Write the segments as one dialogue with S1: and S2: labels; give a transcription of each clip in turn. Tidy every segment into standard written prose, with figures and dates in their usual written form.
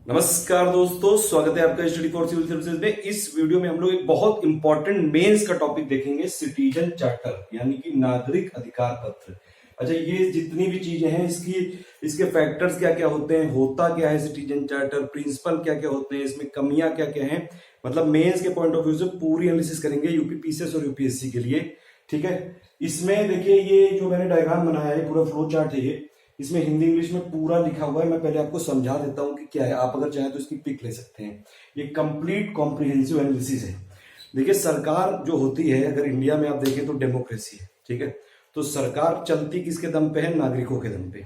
S1: नमस्कार दोस्तों, स्वागत है आपका स्टडी फॉर सिविल सर्विसेज में। इस वीडियो में हम लोग एक बहुत इंपॉर्टेंट मेंस का टॉपिक देखेंगे, सिटीजन चार्टर यानी कि नागरिक अधिकार पत्र। अच्छा, ये जितनी भी चीजें हैं इसके फैक्टर्स क्या क्या होते हैं, होता क्या है सिटीजन चार्टर, प्रिंसिपल क्या क्या होते हैं, इसमें कमियां क्या क्या हैं, मतलब मेंस के पॉइंट ऑफ व्यू से पूरी एनालिसिस करेंगे यूपी पीसीएस और यूपीएससी के लिए। ठीक है, इसमें देखिए ये जो मैंने डायग्राम बनाया है पूरा फ्लो चार्ट है ये, इसमें हिंदी इंग्लिश में पूरा लिखा हुआ है। मैं पहले आपको समझा देता हूं कि क्या है, आप अगर चाहें तो इसकी पिक ले सकते हैं। ये कंप्लीट कॉम्प्रिहेंसिव एनालिसिस है। देखिए, सरकार जो होती है, अगर इंडिया में आप देखें तो डेमोक्रेसी है, ठीक है। तो सरकार चलती किसके दम पे है? नागरिकों के दम पे।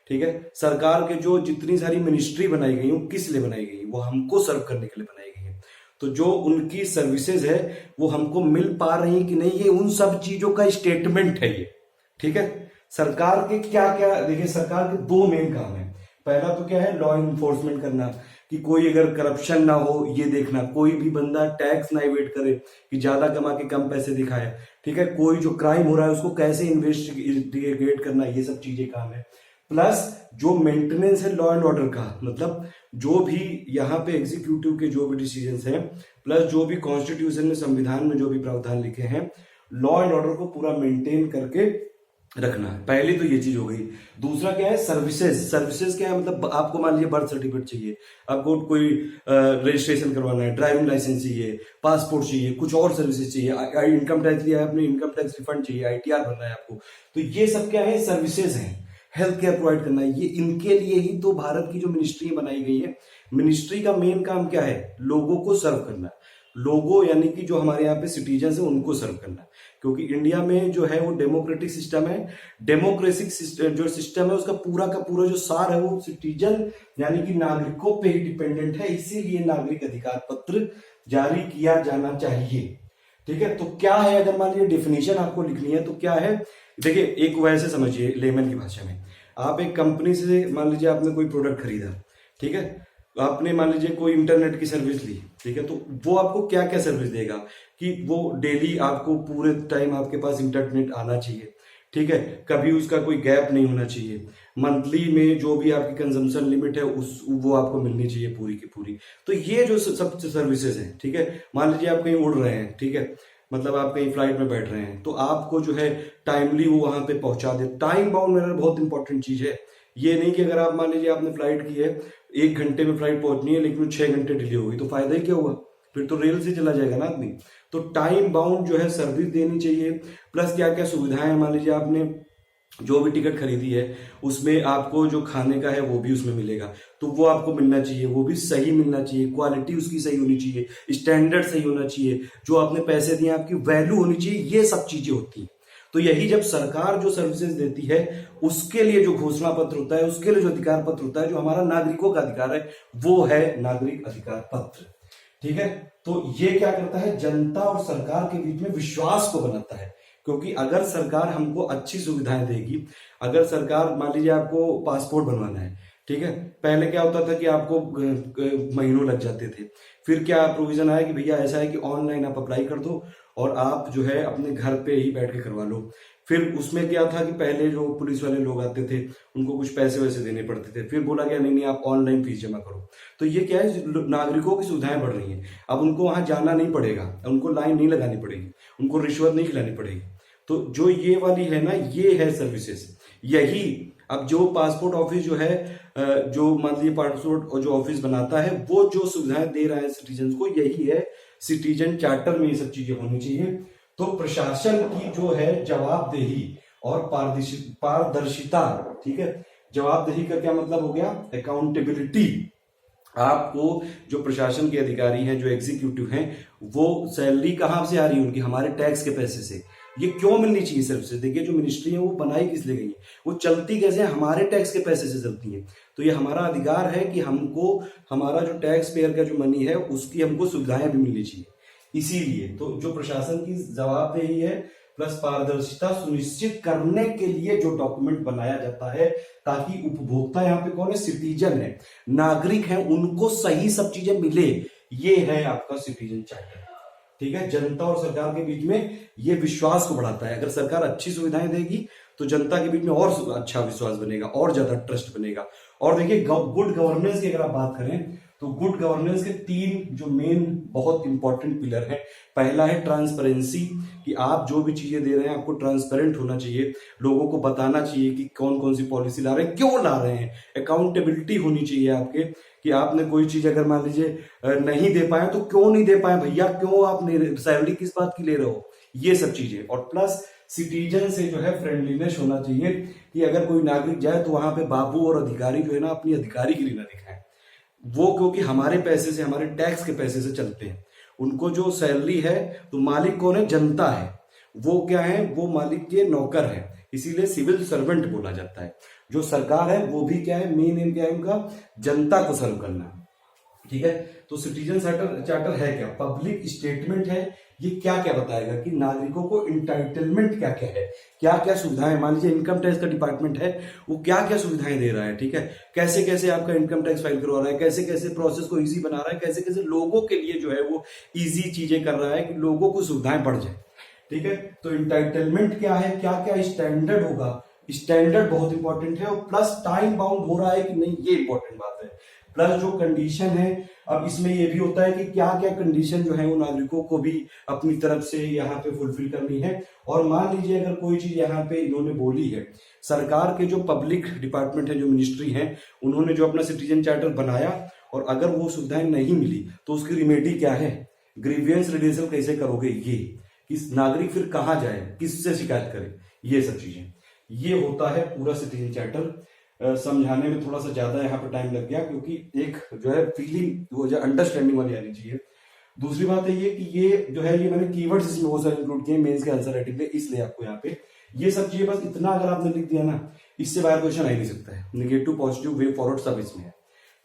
S1: ठीक है, सरकार के जो जितनी सारी मिनिस्ट्री बनाई गई, वो किस लिए बनाई गई? वो हमको सर्व करने के लिए बनाई गई है। तो जो उनकी सर्विसेज है वो हमको मिल पा रही कि नहीं, ये उन सब चीजों का स्टेटमेंट है ये। ठीक है, सरकार के क्या क्या, देखिए सरकार के दो मेन काम है। पहला तो क्या है? लॉ इन्फोर्समेंट करना, कि कोई अगर करप्शन ना हो ये देखना, कोई भी बंदा टैक्स ना इवेट करे कि ज्यादा कमा के कम पैसे दिखाए। ठीक है, कोई जो क्राइम हो रहा है उसको कैसे इन्वेस्टिगेट करना, ये सब चीजें काम है। प्लस जो मेंटेनेंस है लॉ एंड ऑर्डर का, मतलब जो भी यहाँ पे एग्जीक्यूटिव के जो भी डिसीजंस हैं, प्लस जो भी कॉन्स्टिट्यूशन में, संविधान में जो भी प्रावधान लिखे हैं, लॉ एंड ऑर्डर को पूरा मेंटेन करके रखना है। पहली तो ये चीज हो गई। दूसरा क्या है? सर्विसेज। सर्विसेज क्या है? मतलब आपको मान लीजिए बर्थ सर्टिफिकेट चाहिए, आपको कोई रजिस्ट्रेशन करवाना है, ड्राइविंग लाइसेंस चाहिए, पासपोर्ट चाहिए, कुछ और सर्विसेज चाहिए, इनकम टैक्स लिया है आपने, इनकम टैक्स रिफंड चाहिए, आईटीआर भरना है आपको, तो ये सब क्या है? सर्विसेज हैं। हेल्थ केयर प्रोवाइड करना है, ये इनके लिए ही तो भारत की जो मिनिस्ट्री बनाई गई है। मिनिस्ट्री का मेन काम क्या है? लोगों को सर्व करना। लोगों यानी कि जो हमारे यहाँ पे सिटीजन है उनको सर्व करना, क्योंकि इंडिया में जो है वो डेमोक्रेटिक सिस्टम है। डेमोक्रेटिक जो सिस्टम है उसका पूरा का पूरा जो सार है वो सिटीजन यानी कि नागरिकों पे ही डिपेंडेंट है। इसीलिए नागरिक अधिकार पत्र जारी किया जाना चाहिए। ठीक है, तो क्या है? अगर मान लीजिए डेफिनेशन आपको लिखनी है तो क्या है? देखिए, एक वैसे समझिए लेमन की भाषा में, आप एक कंपनी से मान लीजिए आपने कोई प्रोडक्ट खरीदा, ठीक है, आपने मान लीजिए कोई इंटरनेट की सर्विस ली, ठीक है, तो वो आपको क्या क्या सर्विस देगा कि वो डेली आपको पूरे टाइम आपके पास इंटरनेट आना चाहिए। ठीक है, कभी उसका कोई गैप नहीं होना चाहिए। मंथली में जो भी आपकी कंजम्पशन लिमिट है वो आपको मिलनी चाहिए पूरी की पूरी। तो ये जो सब सर्विसेज हैं, ठीक है, मान लीजिए आप कहीं उड़ रहे हैं, ठीक है, मतलब आप कहीं फ्लाइट में बैठ रहे हैं, तो आपको जो है टाइमली वो वहां पे पहुंचा दे। टाइम बाउंड मेरा बहुत इंपॉर्टेंट चीज है। ये नहीं कि अगर आप मान लीजिए आपने फ्लाइट की है, 1 घंटे में फ्लाइट पहुंचनी है लेकिन 6 घंटे डिले हो गई, तो फायदा ही क्या हुआ? फिर तो रेल से चला जाएगा ना आदमी। तो टाइम बाउंड जो है सर्विस देनी चाहिए। प्लस क्या क्या सुविधाएं, मान लीजिए आपने जो भी टिकट खरीदी है उसमें आपको जो खाने का है वो भी उसमें मिलेगा, तो वो आपको मिलना चाहिए, वो भी सही मिलना चाहिए, क्वालिटी उसकी सही होनी चाहिए, स्टैंडर्ड सही होना चाहिए, जो आपने पैसे दिए आपकी वैल्यू होनी चाहिए, ये सब चीजें होती हैं। तो यही जब सरकार जो सर्विसेज देती है उसके लिए जो घोषणा पत्र होता है, उसके लिए जो अधिकार पत्र होता है, जो हमारा नागरिकों का अधिकार है, वो है नागरिक अधिकार पत्र। ठीक है, तो ये क्या करता है? जनता और सरकार के बीच में विश्वास को बनाता है। क्योंकि अगर सरकार हमको अच्छी सुविधाएं देगी, अगर सरकार मान लीजिए आपको पासपोर्ट बनवाना है, ठीक है, पहले क्या होता था कि आपको महीनों लग जाते थे। फिर क्या प्रोविजन आया कि भैया ऐसा है कि ऑनलाइन आप अप्लाई कर दो और आप जो है अपने घर पे ही बैठ के करवा लो। फिर उसमें क्या था कि पहले जो पुलिस वाले लोग आते थे उनको कुछ पैसे वैसे देने पड़ते थे, फिर बोला गया नहीं नहीं आप ऑनलाइन फीस जमा करो। तो ये क्या है? नागरिकों की सुविधाएं बढ़ रही हैं। अब उनको वहां जाना नहीं पड़ेगा, उनको लाइन नहीं लगानी पड़ेगी, उनको रिश्वत नहीं खिलानी पड़ेगी। तो जो ये वाली है ना, ये है सर्विसेज। यही अब जो पासपोर्ट ऑफिस जो है, जो मान लीजिए पासपोर्ट जो ऑफिस बनाता है, वो जो सुविधाएं दे रहा है सिटीजन को, यही है सिटीजन चार्टर में ये सब चीजें होनी चाहिए। तो प्रशासन की जो है जवाबदेही और पारदर्शिता, ठीक है, जवाबदेही का क्या मतलब हो गया? अकाउंटेबिलिटी। आपको जो प्रशासन के अधिकारी हैं, जो एग्जीक्यूटिव हैं, वो सैलरी कहां से आ रही है? उनकी हमारे टैक्स के पैसे से। ये क्यों मिलनी चाहिए सर्विसेज? देखिए, जो मिनिस्ट्री है वो बनाई किस लिए गई है, वो चलती कैसे है? हमारे टैक्स के पैसे से चलती है। तो ये हमारा अधिकार है कि हमको हमारा जो टैक्स पेयर का जो मनी है उसकी हमको सुविधाएं भी मिलनी चाहिए। इसीलिए तो जो प्रशासन की जवाबदेही है प्लस पारदर्शिता सुनिश्चित करने के लिए जो डॉक्यूमेंट बनाया जाता है, ताकि उपभोक्ता, यहाँ पे कौन है? सिटीजन है, नागरिक है, उनको सही सब चीजें मिले। ये है आपका सिटीजन चार्टर। ठीक है, जनता और सरकार के बीच में ये विश्वास को बढ़ाता है। अगर सरकार अच्छी सुविधाएं देगी तो जनता के बीच में और अच्छा विश्वास बनेगा और ज्यादा ट्रस्ट बनेगा। और देखिए गुड गवर्नेंस की अगर आप बात करें तो गुड गवर्नेंस के 3 जो मेन बहुत इंपॉर्टेंट पिलर है। पहला है ट्रांसपेरेंसी, कि आप जो भी चीजें दे रहे हैं आपको ट्रांसपेरेंट होना चाहिए, लोगों को बताना चाहिए कि कौन कौन सी पॉलिसी ला रहे हैं, क्यों ला रहे हैं। अकाउंटेबिलिटी होनी चाहिए आपके, कि आपने कोई चीज अगर मान लीजिए नहीं दे पाए तो क्यों नहीं दे पाए भैया, क्यों आप सैलरी किस बात की ले रहे हो, ये सब चीजें। और प्लस सिटीजन से जो है फ्रेंडलीनेस होना चाहिए, कि अगर कोई नागरिक जाए तो वहां पे बाबू और अधिकारी जो है ना अपनी अधिकारी गिरी ना दिखाएं। वो क्योंकि हमारे पैसे से, हमारे टैक्स के पैसे से चलते हैं। उनको जो सैलरी है, तो मालिक कौन है, जनता है। वो क्या है, वो मालिक के नौकर है, इसीलिए सिविल सर्वेंट बोला जाता है। जो सरकार है वो भी क्या है, मेन एम क्या है उनका, जनता को सर्व करना। ठीक है, तो सिटीजन चार्टर है क्या, पब्लिक स्टेटमेंट है। ये क्या क्या बताएगा कि नागरिकों को इंटाइटलमेंट क्या क्या है, क्या क्या सुविधाएं। मान लीजिए इनकम टैक्स का डिपार्टमेंट है, वो क्या क्या सुविधाएं दे रहा है। ठीक है, कैसे कैसे आपका इनकम टैक्स फाइल करवा रहा है, कैसे कैसे प्रोसेस को इजी बना रहा है, कैसे कैसे लोगों के लिए जो है वो इजी चीजें कर रहा है कि लोगों को सुविधाएं बढ़ जाए। ठीक है, तो इंटाइटलमेंट क्या है, क्या क्या स्टैंडर्ड होगा, स्टैंडर्ड बहुत इंपॉर्टेंट है। और प्लस टाइम बाउंड हो रहा है कि नहीं, ये इंपॉर्टेंट बात है। प्लस जो कंडीशन है, अब इसमें ये भी होता है कि क्या क्या कंडीशन जो है वो नागरिकों को भी अपनी तरफ से यहाँ पे फुलफिल करनी है। और मान लीजिए अगर कोई चीज यहाँ पे इन्होंने बोली है, सरकार के जो पब्लिक डिपार्टमेंट है, जो मिनिस्ट्री है, उन्होंने जो अपना सिटीजन चार्टर बनाया और अगर वो सुविधाएं नहीं मिली तो उसकी रिमेडी क्या है, ग्रीवियंस रिड्यूसल कैसे करोगे, ये कि नागरिक फिर कहाँ जाए, किससे शिकायत करे, ये सब चीजें। ये होता है पूरा सिटीजन चार्टर। समझाने में थोड़ा सा ज्यादा यहाँ पे टाइम लग गया, क्योंकि एक जो है फीलिंग वो जो अंडरस्टैंडिंग वाली आनी चाहिए। दूसरी बात है ये कि ये जो है ये मैंने कीवर्ड्स इसमें बहुत सारे इंक्लूड किए मेंस के आंसर राइटिंग में, इसलिए आपको यहाँ पे ये सब चीजें बस इतना अगर आपने लिख दिया ना, इससे बाहर क्वेश्चन आ ही नहीं सकता है। नेगेटिव पॉजिटिव वे फॉरवर्ड सब इसमें है।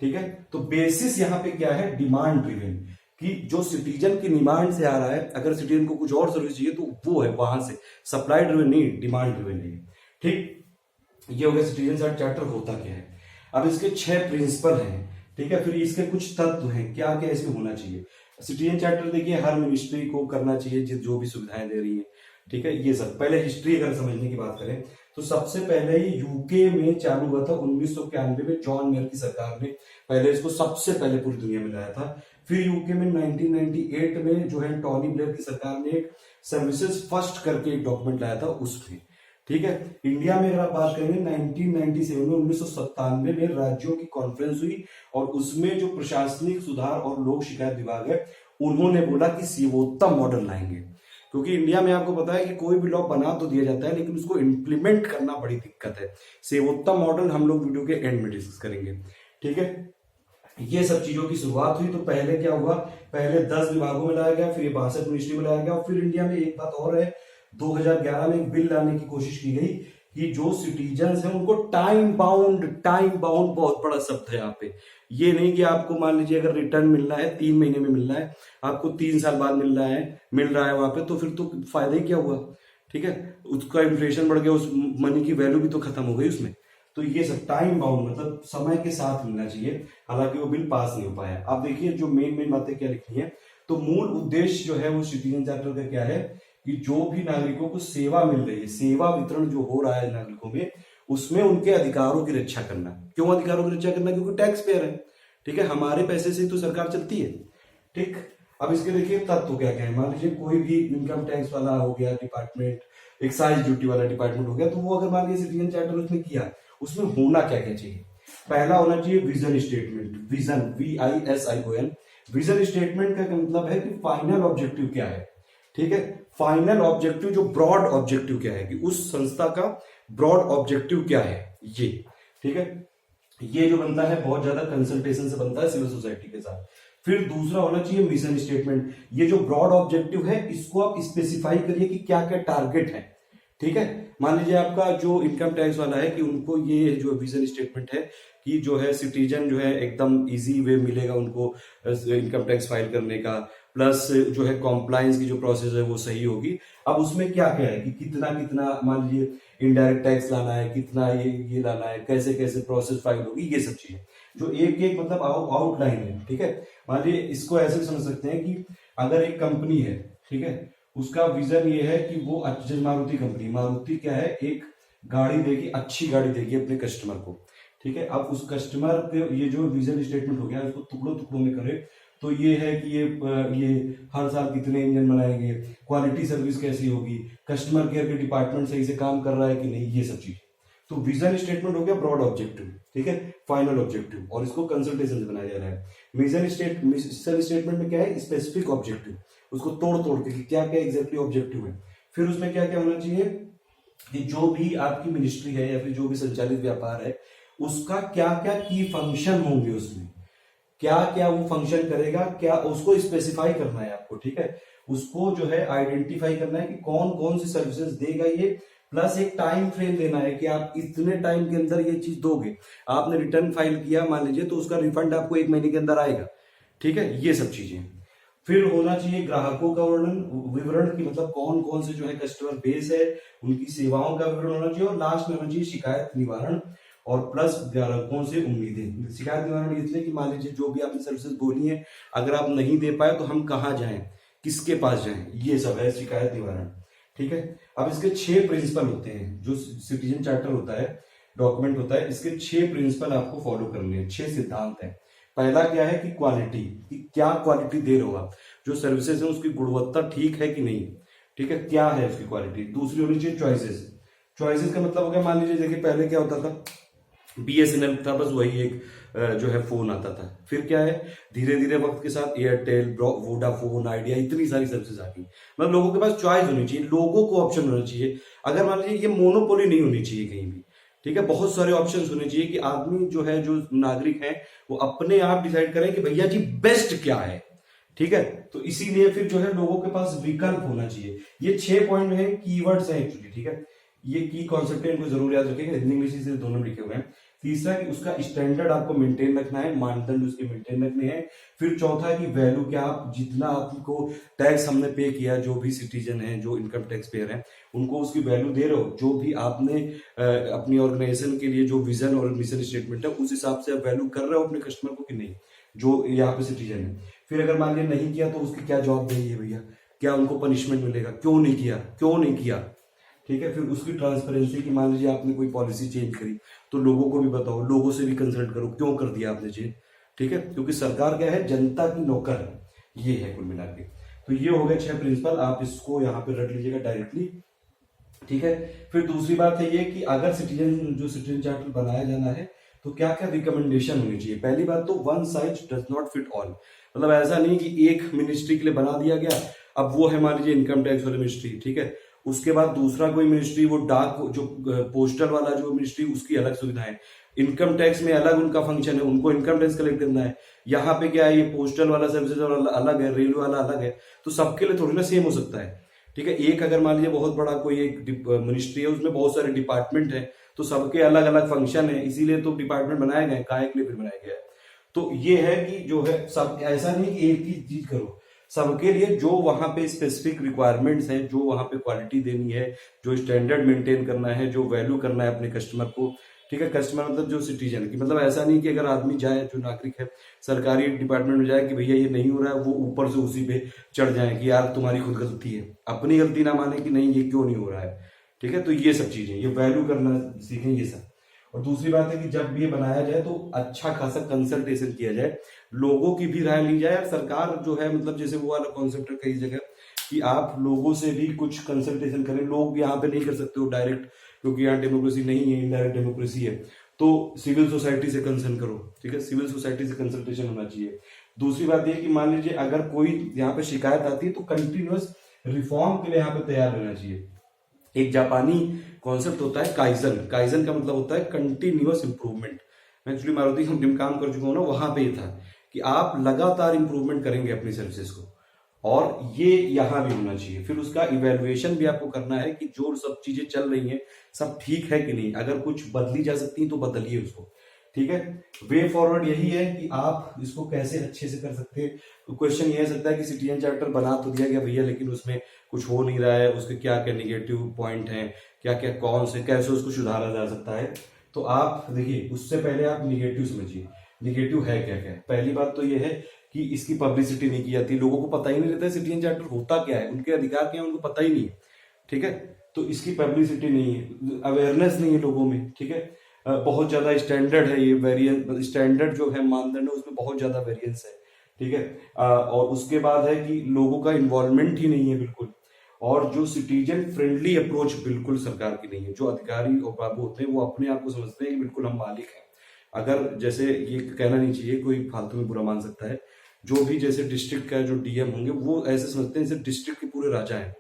S1: ठीक है, तो बेसिस यहाँ पे क्या है, डिमांड ड्रिवन, कि जो सिटीजन की डिमांड से आ रहा है, अगर सिटीजन को कुछ और सर्विस चाहिए तो वो है वहां से, सप्लाई ड्रिवन नहीं, डिमांड ड्रिवन है। ठीक, ये हो गया सिटीजन चार्टर होता क्या है। अब इसके 6 प्रिंसिपल हैं। ठीक है, फिर इसके कुछ तत्व हैं, क्या क्या इसमें होना चाहिए। सिटीजन चार्टर देखिए हर मिनिस्ट्री को करना चाहिए जो भी सुविधाएं दे रही है। ठीक है, ये सब पहले हिस्ट्री अगर समझने की बात करें तो सबसे पहले ये यूके में चालू हुआ था 1991 में, जॉन मेयर की सरकार ने पहले इसको सबसे पहले पूरी दुनिया में लाया था। फिर यूके में 1998 में जो है टॉनी ब्लेयर की सरकार ने एक सर्विसेज फर्स्ट करके एक डॉक्यूमेंट लाया था उसमें। ठीक है, इंडिया में अगर आप बात करेंगे 1997 में, 1997 में राज्यों की कॉन्फ्रेंस हुई और उसमें जो प्रशासनिक सुधार और लोक शिकायत विभाग है, उन्होंने बोला कि सेवोत्तम मॉडल लाएंगे। क्योंकि इंडिया में आपको पता है कि कोई भी लॉ बना तो दिया जाता है लेकिन उसको इंप्लीमेंट करना बड़ी दिक्कत है। सेवोत्तम मॉडल हम लोग वीडियो के एंड में डिस्कस करेंगे। ठीक है, ये सब चीजों की शुरुआत हुई। तो पहले क्या हुआ, पहले 10 विभागों में लाया गया, फिर ये 62 मिनिस्ट्री में लाया गया। और फिर इंडिया में एक बात और है, 2011 में एक बिल लाने की कोशिश की गई कि जो सिटीजन्स हैं उनको टाइम बाउंड बहुत बड़ा शब्द है यहाँ पे। ये नहीं कि आपको मान लीजिए अगर रिटर्न मिलना है 3 महीने में मिलना है, आपको 3 साल बाद मिल रहा है वहां पे, तो फिर तो फायदा ही क्या हुआ। ठीक है, उसका इन्फ्लेशन बढ़ गया, उस मनी की वैल्यू भी तो खत्म हो गई उसमें। तो ये सब टाइम बाउंड मतलब समय के साथ मिलना चाहिए, हालांकि वो बिल पास नहीं हो पाया। अब देखिए जो मेन बातें क्या लिखी है, तो मूल उद्देश्य जो है वो सिटीजन चार्टर का क्या है कि जो भी नागरिकों को सेवा मिल रही है, सेवा वितरण जो हो रहा है नागरिकों में, उसमें उनके अधिकारों की रक्षा करना। क्यों अधिकारों की रक्षा करना, क्योंकि टैक्स पेयर है। ठीक है, हमारे पैसे से तो सरकार चलती है। ठीक, अब इसके देखिए तत्व क्या क्या है। मान लीजिए कोई भी इनकम टैक्स वाला हो गया डिपार्टमेंट, एक्साइज ड्यूटी वाला डिपार्टमेंट हो गया, तो वो अगर मान लीजिए सिटीजन चार्टर उसने किया, उसमें होना क्या क्या चाहिए। पहला होना चाहिए vision statement, vision VISION। Vision statement का मतलब है कि फाइनल ऑब्जेक्टिव क्या है। ठीक है, फाइनल ऑब्जेक्टिव जो ब्रॉड ऑब्जेक्टिव क्या है, कि उस संस्था का ब्रॉड ऑब्जेक्टिव क्या है ये। ठीक है, ये जो बनता है बहुत ज्यादा कंसल्टेशन से बनता है सिविल सोसाइटी के साथ। फिर दूसरा होना चाहिए मिशन स्टेटमेंट। ये जो ब्रॉड ऑब्जेक्टिव है इसको आप स्पेसिफाई करिए कि क्या क्या टारगेट है। ठीक है, मान लीजिए आपका जो इनकम टैक्स वाला है कि उनको ये जो विजन स्टेटमेंट है कि जो है सिटीजन जो है एकदम इजी वे मिलेगा उनको इनकम टैक्स फाइल करने का, प्लस जो है कॉम्प्लायंस की जो प्रोसेस है वो सही होगी। अब उसमें क्या क्या है कि कितना कितना मान लीजिए इनडायरेक्ट टैक्स लाना है, कितना ये लाना है, कैसे कैसे प्रोसेस फाइल होगी, ये सब चीजें जो एक एक मतलब आउटलाइन है। ठीक है, मान लीजिए इसको ऐसे समझ सकते हैं कि अगर एक कंपनी है, ठीक है, उसका विजन ये है कि वो मारुति कंपनी, मारुति क्या है, एक गाड़ी देगी, अच्छी गाड़ी देगी अपने कस्टमर को। ठीक है। अब उस कस्टमर के ये जो विजन स्टेटमेंट हो गया इसको टुकड़ों टुकड़ों में करें तो ये है कि ये हर साल कितने इंजन बनाएंगे, क्वालिटी सर्विस कैसी होगी, कस्टमर केयर के डिपार्टमेंट सही से काम कर रहा है कि नहीं, ये सब चीज। तो विजन स्टेटमेंट हो गया ब्रॉड ऑब्जेक्टिव, ठीक है, फाइनल ऑब्जेक्टिव, और इसको कंसल्टेशन से बनाया जा रहा है। मिशन स्टेटमेंट में क्या है, स्पेसिफिक ऑब्जेक्टिव, उसको तोड़ तोड़ के क्या क्या एग्जैक्टली ऑब्जेक्टिव है। फिर उसमें क्या क्या होना चाहिए कि जो भी आपकी मिनिस्ट्री है या फिर जो भी संचालित व्यापार है उसका क्या क्या की फंक्शन होंगे, उसमें क्या क्या वो फंक्शन करेगा, क्या उसको स्पेसिफाई करना है आपको, ठीक है। उसको जो है आइडेंटिफाई करना है कि कौन कौन सी सर्विसेज देगा ये, प्लस एक टाइम फ्रेम देना है कि आप इतने टाइम के अंदर ये चीज दोगे। आपने रिटर्न फाइल किया मान लीजिए तो उसका रिफंड आपको 1 महीने के अंदर आएगा, ठीक है, ये सब चीजें। फिर होना चाहिए ग्राहकों का विवरण की, मतलब कौन कौन से जो है कस्टमर बेस है, उनकी सेवाओं का विवरण होना चाहिए, और लास्ट में होना चाहिए शिकायत निवारण और प्लस ग्राहकों से उम्मीदें। शिकायत निवारण इसलिए कि मान लीजिए जो भी आपने सर्विसेज बोली है अगर आप नहीं दे पाए तो हम कहाँ जाएं, किसके पास जाएं, ये सब है शिकायत निवारण, ठीक है। अब इसके 6 प्रिंसिपल होते हैं, जो सिटीजन चार्टर होता है, डॉक्यूमेंट होता है, इसके 6 प्रिंसिपल आपको फॉलो करने हैं, 6 सिद्धांत है। पहला क्या है कि क्वालिटी, कि क्या क्वालिटी दे रहे हो आप, जो सर्विसेज है उसकी गुणवत्ता ठीक है कि नहीं, ठीक है, क्या है उसकी क्वालिटी। दूसरी होनी चाहिए चॉइसेस। चॉइसेस का मतलब हो गया, मान लीजिए देखिए पहले क्या होता था, बीएसएनएल था, बस वही एक जो है फोन आता था। फिर क्या है, धीरे धीरे वक्त के साथ एयरटेल, वोडाफोन, आइडिया, इतनी सारी सर्विसेज आ गई। मतलब लोगों के पास चॉइस होनी चाहिए, लोगों को ऑप्शन होना चाहिए। अगर मान लीजिए ये मोनोपोली नहीं होनी चाहिए कहीं भी, ठीक है, बहुत सारे ऑप्शन होने चाहिए कि आदमी जो है, जो नागरिक है, वो अपने आप डिसाइड करें कि भैया जी बेस्ट क्या है, ठीक है। तो इसीलिए फिर जो है लोगों के पास विकल्प होना चाहिए। ये 6 पॉइंट है, कीवर्ड्स हैं एक्चुअली, ठीक है, ये की कॉन्सेप्ट है, इनको जरूर याद रखिएगा, हिंदी इंग्लिश से दोनों लिखे हुए हैं। तीसरा कि उसका स्टैंडर्ड आपको मेंटेन रखना है, मानदंड उसके मेंटेन रखने हैं। फिर चौथा कि वैल्यू, क्या आप जितना आपको टैक्स हमने पे किया, जो भी सिटीजन है, जो इनकम टैक्स पेयर है, उनको उसकी वैल्यू दे रहे हो, जो भी आपने अपनी ऑर्गेनाइजेशन के लिए जो विजन और मिशन स्टेटमेंट है उस हिसाब से आप वैल्यू कर रहे हो अपने कस्टमर को कि नहीं, जो यहाँ पे सिटीजन है। फिर अगर मान लिया नहीं किया तो उसकी क्या जवाबदेही है भैया, क्या उनको पनिशमेंट मिलेगा, क्यों नहीं किया, क्यों नहीं किया, ठीक है। फिर उसकी ट्रांसपेरेंसी की, मान लीजिए आपने कोई पॉलिसी चेंज करी तो लोगों को भी बताओ, लोगों से भी कंसल्ट करो क्यों कर दिया आपने चेंज, ठीक है, क्योंकि सरकार क्या है, जनता की नौकर है, ये है कुल मिला के। तो ये हो गए 6 प्रिंसिपल, आप इसको यहाँ पे रख लीजिएगा डायरेक्टली, ठीक है। फिर दूसरी बात है ये कि अगर सिटीजन चार्टर बनाया जाना है तो क्या क्या रिकमेंडेशन होनी चाहिए। पहली बात तो one size does not fit all, मतलब ऐसा नहीं कि एक मिनिस्ट्री के लिए बना दिया गया, अब वो है मान लीजिए इनकम टैक्स वाली मिनिस्ट्री, ठीक है, उसके बाद दूसरा कोई मिनिस्ट्री, वो डाक जो पोस्टल वाला जो मिनिस्ट्री, उसकी अलग सुविधाएं, इनकम टैक्स में अलग उनका फंक्शन है, उनको इनकम टैक्स कलेक्ट करना है। यहाँ पे क्या है, ये पोस्टल वाला सर्विसेज वाला अलग है, रेलवे वाला अलग है, तो सबके लिए थोड़ी ना सेम हो सकता है, ठीक है। एक अगर मान लीजिए बहुत बड़ा कोई एक मिनिस्ट्री है, उसमें बहुत सारे डिपार्टमेंट है, तो सबके अलग अलग फंक्शन है, इसीलिए तो डिपार्टमेंट बनाए गए, काय के लिए फिर बनाया गया है। तो ये है कि जो है सब, ऐसा नहीं कि एक ही चीज करो, सबके लिए जो वहां पे स्पेसिफिक रिक्वायरमेंट्स हैं, जो वहां पे क्वालिटी देनी है, जो स्टैंडर्ड मेंटेन करना है, जो वैल्यू करना है अपने कस्टमर को, ठीक है। कस्टमर मतलब जो सिटीजन की, मतलब ऐसा नहीं कि अगर आदमी जाए, जो नागरिक है, सरकारी डिपार्टमेंट में जाए कि भैया ये नहीं हो रहा है, वो ऊपर से उसी पे चढ़ जाए कि यार तुम्हारी खुद गलती है, अपनी गलती ना माने कि नहीं ये क्यों नहीं हो रहा है, ठीक है। तो ये सब चीजें, ये वैल्यू करना सीखें, ये सब। और दूसरी बात है कि जब ये बनाया जाए तो अच्छा खासा कंसल्टेशन किया जाए, लोगों की भी राय ली जाए। और सरकार जो है, मतलब जैसे वो वाला कॉन्सेप्ट है कई जगह कि आप लोगों से भी कुछ कंसल्टेशन करें, लोग यहाँ पे नहीं कर सकते हो डायरेक्ट, क्योंकि यहाँ डेमोक्रेसी नहीं है, इनडायरेक्ट डेमोक्रेसी है, तो सिविल सोसाइटी से कंसल्ट करो, ठीक है, सिविल सोसाइटी से कंसल्टेशन होना चाहिए। दूसरी बात यह कि मान लीजिए अगर कोई यहाँ पे शिकायत आती है तो कंटिन्यूअस रिफॉर्म के लिए यहाँ पे तैयार रहना चाहिए। एक जापानी कॉन्सेप्ट होता है काइजन, काइजन का मतलब होता है कंटिन्यूअस इंप्रूवमेंट। मैं एक्चुअली मारुति कंपनी में काम कर चुका हूं ना, वहां पे ये था कि आप लगातार इंप्रूवमेंट करेंगे अपनी सर्विसेज को, और ये यहां भी होना चाहिए। फिर उसका इवेल्युएशन भी आपको करना है कि जो सब चीजें चल रही हैं सब ठीक है कि नहीं, अगर कुछ बदली जा सकती है तो बदलिए उसको, ठीक है। वे फॉरवर्ड यही है कि आप इसको कैसे अच्छे से कर सकते हैं। तो क्वेश्चन ये हो सकता है कि सिटीजन चार्टर बना तो दिया गया भैया, लेकिन उसमें कुछ हो नहीं रहा है, उसके क्या क्या निगेटिव पॉइंट हैं, क्या क्या कौन से, कैसे उसको सुधारा जा सकता है। तो आप देखिए, उससे पहले आप निगेटिव समझिए, निगेटिव है क्या क्या। पहली बात तो ये है कि इसकी पब्लिसिटी नहीं की जाती, लोगों को पता ही नहीं रहता है सिटीजन चार्टर होता क्या है, उनके अधिकार क्या है उनको पता ही नहीं है, ठीक है। तो इसकी पब्लिसिटी नहीं है, अवेयरनेस नहीं है लोगों में, ठीक है। बहुत ज्यादा स्टैंडर्ड है, ये वेरिएंस स्टैंडर्ड जो है मानदंड है उसमें बहुत ज्यादा वेरिएंस है, ठीक है। और उसके बाद है कि लोगों का इन्वॉल्वमेंट ही नहीं है बिल्कुल, और जो सिटीजन फ्रेंडली अप्रोच बिल्कुल सरकार की नहीं है। जो अधिकारी और बाबू होते हैं वो अपने आप को समझते हैं कि बिल्कुल हम मालिक हैं। अगर जैसे ये कहना नहीं चाहिए, कोई फालतू में बुरा मान सकता है, जो भी जैसे डिस्ट्रिक्ट का जो डीएम होंगे वो ऐसे समझते हैं जैसे डिस्ट्रिक्ट के पूरे राजा हैं,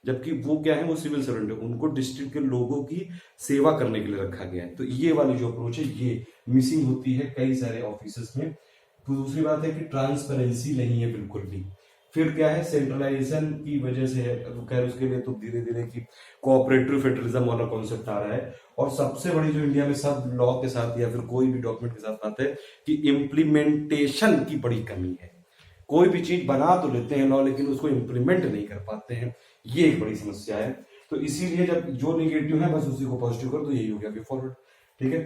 S1: जबकि वो क्या है, वो सिविल सर्वेंट है, उनको डिस्ट्रिक्ट के लोगों की सेवा करने के लिए रखा गया है। तो ये वाली जो अप्रोच है ये मिसिंग होती है कई सारे ऑफिसर्स में। तो दूसरी बात है कि ट्रांसपेरेंसी नहीं है बिल्कुल भी। फिर क्या है, सेंट्रलाइजेशन की वजह से है, तो खैर उसके लिए तो धीरे धीरे की कोऑपरेटिव फेडरलिज्म वाला कॉन्सेप्ट आ रहा है। और सबसे बड़ी जो इंडिया में सब लॉ के साथ या फिर कोई भी डॉक्यूमेंट के साथ बात है कि इम्प्लीमेंटेशन की बड़ी कमी है। कोई भी चीज बना तो लेते हैं लॉ, लेकिन उसको इम्प्लीमेंट नहीं कर पाते हैं, ये एक बड़ी समस्या है। तो इसीलिए जब जो निगेटिव है बस उसी को पॉजिटिव कर दो, यही हो गया वे फॉरवर्ड, ठीक है।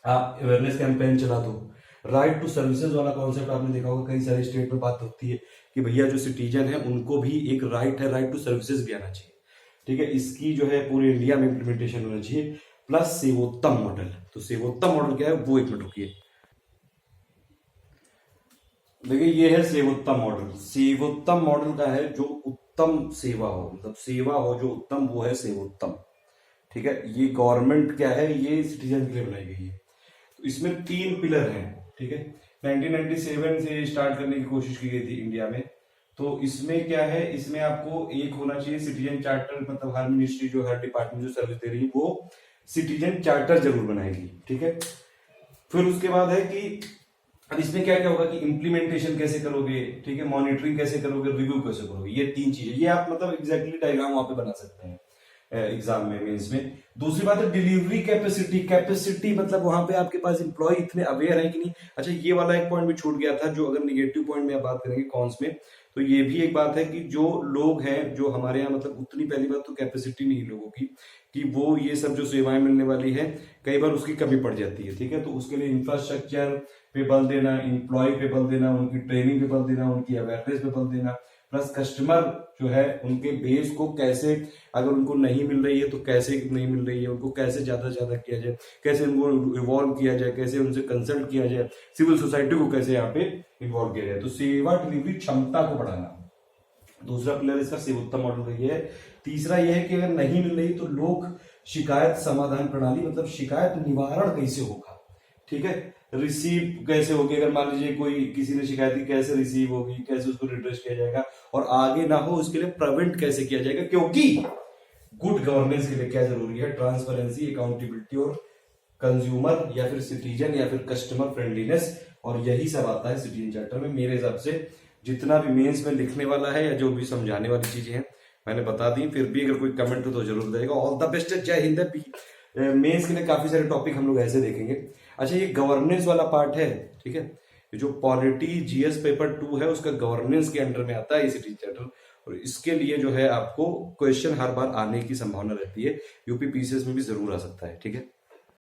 S1: आप अवेयरनेस कैंपेन चला दो। राइट टू सर्विसेज वाला कॉन्सेप्ट आपने देखा होगा, कई सारे स्टेट में बात होती है कि भैया जो सिटीजन है उनको भी एक राइट है, राइट टू सर्विसेज भी आना चाहिए, ठीक है। इसकी जो है पूरे इंडिया में इम्प्लीमेंटेशन होना चाहिए। प्लस सेवोत्तम मॉडल, तो सेवोत्तम मॉडल क्या है वो एक मिनट रुकिए। देखिए ये है सेवोत्तम मॉडल। सेवोत्तम मॉडल का है जो उत्तम सेवा हो, मतलब सेवा हो जो उत्तम, वो है सेवोत्तम, ठीक है। ये गवर्नमेंट क्या है, ये सिटीजन के लिए बनाई गई है। तो इसमें 3 पिलर हैं, ठीक है। 1997 से स्टार्ट करने की कोशिश की गई थी इंडिया में। तो इसमें क्या है, इसमें आपको एक होना चाहिए सिटीजन चार्टर, मतलब हर मिनिस्ट्री जो हर डिपार्टमेंट जो सर्विस दे रही है वो सिटीजन चार्टर जरूर बनाएगी, ठीक है। फिर उसके बाद है कि अब इसमें क्या क्या होगा कि इम्प्लीमेंटेशन कैसे करोगे, ठीक है, मॉनिटरिंग कैसे करोगे, रिव्यू कैसे करोगे, ये 3 चीजें, ये आप मतलब एग्जैक्टली डायग्राम वहां पे बना सकते हैं एग्जाम में, मेंस में। दूसरी बात है डिलीवरी कैपेसिटी। कैपेसिटी मतलब वहां पे आपके पास एम्प्लॉय इतने अवेयर है कि नहीं। अच्छा ये वाला एक पॉइंट भी छूट गया था, जो अगर निगेटिव पॉइंट में आप बात करेंगे कॉन्स में, तो ये भी एक बात है कि जो लोग हैं जो हमारे यहाँ, मतलब उतनी पहली बात तो कैपेसिटी नहीं लोगों की कि वो ये सब जो सेवाएं मिलने वाली है कई बार उसकी कमी पड़ जाती है, ठीक है। तो उसके लिए इंफ्रास्ट्रक्चर पे बल देना, एम्प्लॉय पे बल देना, उनकी ट्रेनिंग पे बल देना, उनकी अवेयरनेस पे बल देना, प्लस कस्टमर जो है उनके बेस को कैसे, अगर उनको नहीं मिल रही है तो कैसे नहीं मिल रही है, उनको कैसे ज्यादा से ज्यादा किया जाए, कैसे उनको इवॉल्व किया जाए, कैसे उनसे कंसल्ट किया जाए, सिविल सोसाइटी को कैसे यहाँ पे इन्वॉल्व किया जाए। तो सेवा डिलीवरी क्षमता को बढ़ाना दूसरा पिलर इसका सेवोत्तम मॉडल का ये है। तीसरा यह है कि अगर नहीं मिल रही तो लोक शिकायत समाधान प्रणाली, मतलब शिकायत निवारण कैसे होगा, ठीक है। रिसीव कैसे होगी, अगर मान लीजिए कोई किसी ने शिकायत की, कैसे रिसीव होगी, कैसे उसको रिड्रेस किया जाएगा, और आगे ना हो उसके लिए प्रिवेंट कैसे किया जाएगा। क्योंकि गुड गवर्नेंस के लिए क्या जरूरी है, ट्रांसपेरेंसी, अकाउंटेबिलिटी और कंज्यूमर या फिर सिटीजन या फिर कस्टमर फ्रेंडलीनेस, और यही सब आता है सिटीजन चार्टर में। मेरे हिसाब से जितना भी मेंस में लिखने वाला है या जो भी समझाने वाली चीजें हैं मैंने बता दी। फिर भी अगर कोई कमेंट हो तो जरूर बताइएगा। ऑल द बेस्ट, जय हिंद। मेंस के लिए काफी सारे टॉपिक हम लोग ऐसे देखेंगे। अच्छा ये गवर्नेंस वाला पार्ट है, ठीक है, जो पॉलिटी जीएस पेपर 2 है उसका गवर्नेंस के अंडर में आता है सिटीजन चार्टर, और इसके लिए जो है आपको क्वेश्चन हर बार आने की संभावना रहती है, यूपी पीसीएस में भी जरूर आ सकता है, ठीक है।